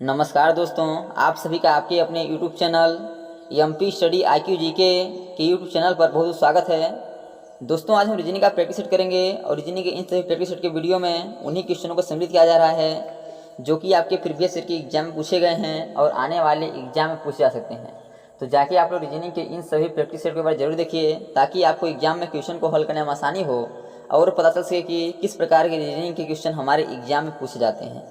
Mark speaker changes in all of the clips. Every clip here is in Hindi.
Speaker 1: नमस्कार दोस्तों, आप सभी का आपके अपने YouTube channel MP study IQ GK के YouTube चैनल पर बहुत स्वागत है। दोस्तों, आज हम रीजनिंग का प्रैक्टिस सेट करेंगे और रीजनिंग के इन सभी प्रैक्टिस सेट के वीडियो में उन्हीं क्वेश्चनों को सम्मिलित किया जा रहा है जो कि आपके प्रीवियस ईयर के एग्जाम में पूछे गए हैं और आने वाले एग्जाम में पूछे जा सकते हैं। तो जाके आप लोग रीजनिंग के इन सभी प्रैक्टिस सेट के बारे में जरूर देखिए ताकि आपको एग्जाम में क्वेश्चन को हल करने में आसानी हो और पता चल सके कि किस प्रकार के रीजनिंग के क्वेश्चन हमारे एग्जाम में पूछे जाते हैं।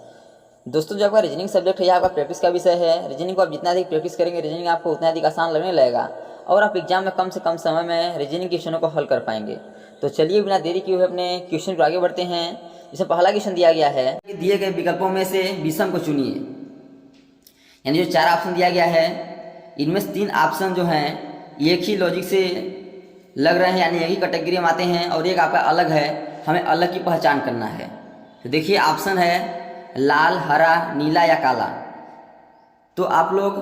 Speaker 1: दोस्तों, जो आपका रीजनिंग सब्जेक्ट है, यह आपका प्रैक्टिस का विषय है। रीजनिंग को आप जितना अधिक प्रैक्टिस करेंगे, रीजनिंग आपको उतना अधिक आसान लगने लगेगा और आप एग्जाम में कम से कम समय में रीजनिंग क्वेश्चनों को हल कर पाएंगे। तो चलिए बिना देरी किए हुए अपने क्वेश्चन पर आगे बढ़ते हैं। जिसमें पहला क्वेश्चन दिया गया है कि दिए गए विकल्पों में से विषम को चुनिए। यानी जो 4 ऑप्शन दिया गया है, इनमें से 3 ऑप्शन जो हैं एक ही लॉजिक से लग रहे हैं, यानी एक ही कैटेगरी में आते हैं, और एक आपका अलग है, हमें अलग की पहचान करना है। तो देखिए, ऑप्शन है लाल, हरा, नीला या काला। तो आप लोग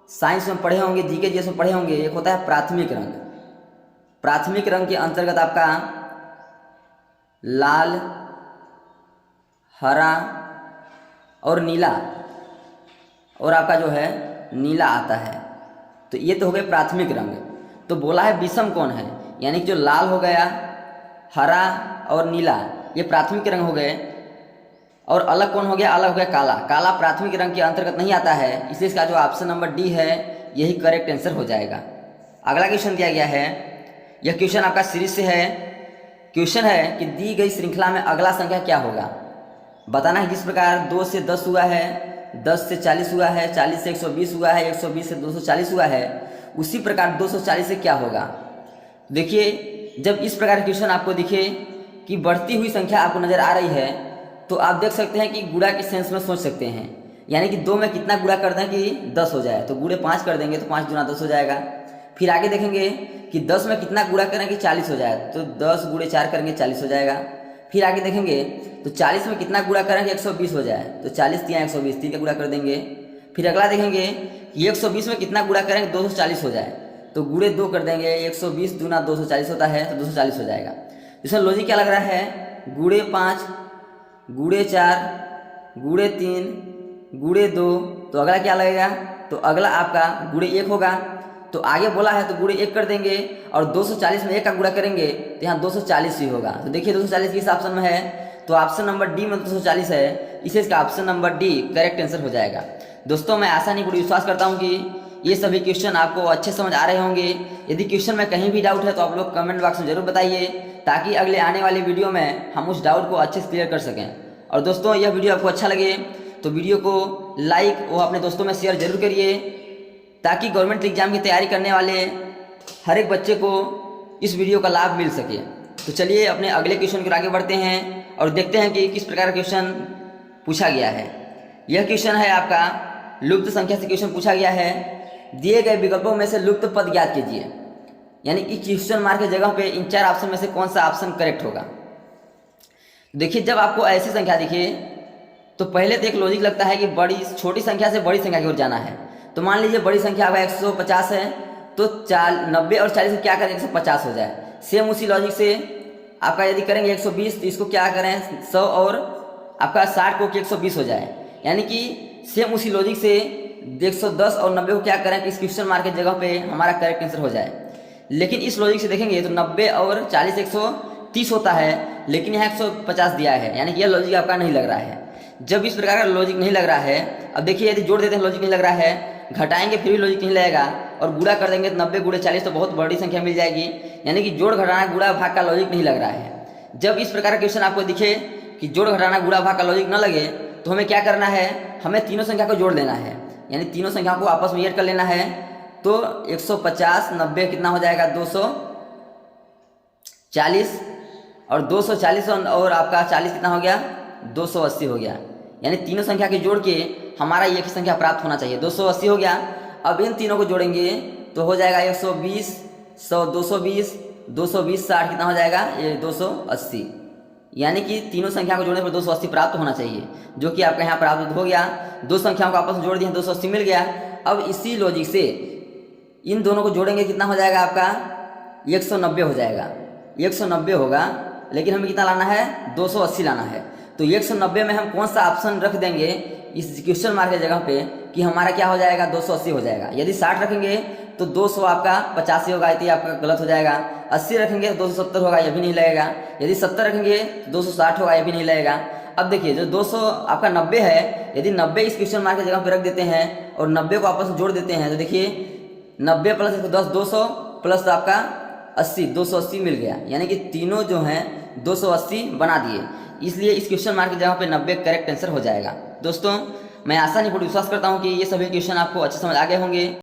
Speaker 1: साइंस में पढ़े होंगे, जीके जीएस में पढ़े होंगे, एक होता है प्राथमिक रंग। प्राथमिक रंग के अंतर्गत आपका लाल, हरा और नीला, और आपका जो है नीला आता है। तो ये तो हो गए प्राथमिक रंग। तो बोला है विषम कौन है, यानी कि जो लाल हो गया, हरा और नीला, ये प्राथमिक रंग हो गए, और अलग कौन हो गया, अलग हो गया काला। काला प्राथमिक रंग के अंतर्गत नहीं आता है, इसलिए इसका जो ऑप्शन नंबर डी है यही करेक्ट आंसर हो जाएगा। अगला क्वेश्चन दिया गया है, यह क्वेश्चन आपका सीरीज से है। क्वेश्चन है कि दी गई श्रृंखला में अगला संख्या क्या होगा। बताना है जिस प्रकार 2 से 10 हुआ है, 10 से 40 हुआ है, 40 से 120 हुआ है, 120 से 240 हुआ है, उसी प्रकार 240 से क्या होगा। देखिए, जब इस प्रकार का क्वेश्चन आपको दिखे कि बढ़ती हुई संख्या आपको नजर आ रही है, तो आप देख सकते हैं कि गुणा के सेंस में सोच सकते हैं। यानी कि 2 में कितना गुणा कर दें कि 10 हो जाए, तो गुणे 5 कर देंगे तो 5 गुना 10 हो जाएगा। फिर आगे देखेंगे कि 10 में कितना गुणा करें कि 40 हो जाए, तो 10 गुणे 4 करेंगे 40 हो जाएगा। फिर आगे देखेंगे तो 40 में कितना गुणा करें कि 120 हो जाए, तो 40 3 120, 3 का गुणा कर देंगे। फिर अगला देखेंगे कि 120 में कितना गुणा करें कि 240 हो जाए, तो गुणे 2 कर देंगे, 120 दूना 240 होता है, तो 240 हो जाएगा। इसमें लॉजिक क्या लग रहा है, गुणे 5, गुणे 4, गुणे 3, गुणे 2, तो अगला क्या लगेगा, तो अगला आपका गुणे 1 होगा। तो आगे बोला है तो गुणे 1 कर देंगे, और 240 में 1 का गुणा करेंगे तो यहाँ 240 ही होगा। तो देखिए 240 किस ऑप्शन में है, तो ऑप्शन नंबर डी में 240 है, इसे इसका option number D correct answer हो जाएगा। दोस्तों, मैं आशा नहीं पूरी विश्वास करता हूँ कि ये सभी क्वेश्चन आपको अच्छे समझ आ रहे होंगे। यदि क्वेश्चन में कहीं भी डाउट है तो आप लोग कमेंट बॉक्स में जरूर बताइए, ताकि अगले आने वाली वीडियो में हम उस डाउट को अच्छे से क्लियर कर सकें। और दोस्तों, यह वीडियो आपको अच्छा लगे तो वीडियो को लाइक और अपने दोस्तों में शेयर जरूर करिए, ताकि गवर्नमेंट एग्जाम की तैयारी करने वाले हर एक बच्चे को इस वीडियो का लाभ मिल सके। तो चलिए अपने अगले क्वेश्चन की ओर आगे बढ़ते हैं और देखते हैं कि किस प्रकार का क्वेश्चन पूछा गया है। यह क्वेश्चन है आपका लुप्त संख्या से क्वेश्चन पूछा गया है। दिए गए विकल्पों में से लुप्त पद ज्ञात कीजिए। यानी कि क्वेश्चन मार्क की जगह पे इन 4 ऑप्शन में से कौन सा ऑप्शन करेक्ट होगा। देखिए, जब आपको ऐसी संख्या दिखे तो पहले तो एक लॉजिक लगता है कि छोटी संख्या से बड़ी संख्या की ओर जाना है। तो मान लीजिए बड़ी संख्या आपका 150 है, तो 90 और 40 क्या करें 150 हो जाए। सेम उसी लॉजिक से आपका यदि करेंगे 120, तो इसको क्या करें 100 और आपका 60 को 120 हो जाए। यानी कि सेम उसी लॉजिक से 110 और 90 को क्या करें कि इस क्वेश्चन मार्क की जगह पे हमारा करेक्ट आंसर हो जाए। लेकिन इस लॉजिक से देखेंगे तो 90 और 40 130 होता है, लेकिन यहाँ 150 दिया है, यानी कि यह लॉजिक आपका नहीं लग रहा है। जब इस प्रकार का लॉजिक नहीं लग रहा है, अब देखिए यदि जोड़ देते हैं लॉजिक नहीं लग रहा है, घटाएंगे फिर भी लॉजिक नहीं लगेगा, और गुणा कर देंगे तो 90 गुणे 40 तो बहुत बड़ी संख्या मिल जाएगी। यानी कि जोड़ घटाना गुणा भाग का लॉजिक नहीं लग रहा है। जब इस प्रकार का क्वेश्चन आपको दिखे कि जोड़ घटाना गुणा भाग का लॉजिक न लगे, तो हमें क्या करना है, हमें तीनों संख्या को जोड़ लेना है। यानी तीनों संख्या को आपस में ऐड कर लेना है। तो 150 90 कितना हो जाएगा 240, और 240 और आपका 40 कितना हो गया 280 हो गया। यानी तीनों संख्या के जोड़ के हमारा एक ही संख्या प्राप्त होना चाहिए, 280 हो गया। अब इन तीनों को जोड़ेंगे तो हो जाएगा 120 100 220 220 60 कितना हो जाएगा ये 280। यानी कि तीनों संख्या को जोड़ने पर 280 प्राप्त होना चाहिए, जो कि आपका यहाँ प्राप्त हो गया। दो संख्याओं को आपस में जोड़ दिए 280 मिल गया। अब इसी लॉजिक से इन दोनों को जोड़ेंगे कितना हो जाएगा आपका 190 हो जाएगा। 190 होगा, लेकिन हमें कितना लाना है 280 लाना है। तो 190 में हम कौन सा ऑप्शन रख देंगे इस क्वेश्चन मार्क की जगह पे कि हमारा क्या हो जाएगा, 280 हो जाएगा। यदि 60 रखेंगे तो 200 आपका 85 होगा, ये आपका गलत हो जाएगा। 80 रखेंगे तो 270 होगा, ये भी नहीं लगेगा। यदि 70 रखेंगे तो 260 होगा, ये भी नहीं लगेगा। अब देखिए जो 200 आपका 90 है, यदि 90 इस क्वेश्चन मार्क की जगह पे रख देते हैं और 90 को आपस में जोड़ देते हैं तो देखिए 90 प्लस 110 200 प्लस आपका 80 280 मिल गया, यानी कि तीनों जो हैं 280 बना दिए। इसलिए इस क्वेश्चन मार्क की जगह पे 90 करेक्ट आंसर हो जाएगा। दोस्तों मैं आशा नहीं पूर्ण विश्वास करता हूँ कि ये सभी क्वेश्चन आपको अच्छे समझ आ गए होंगे।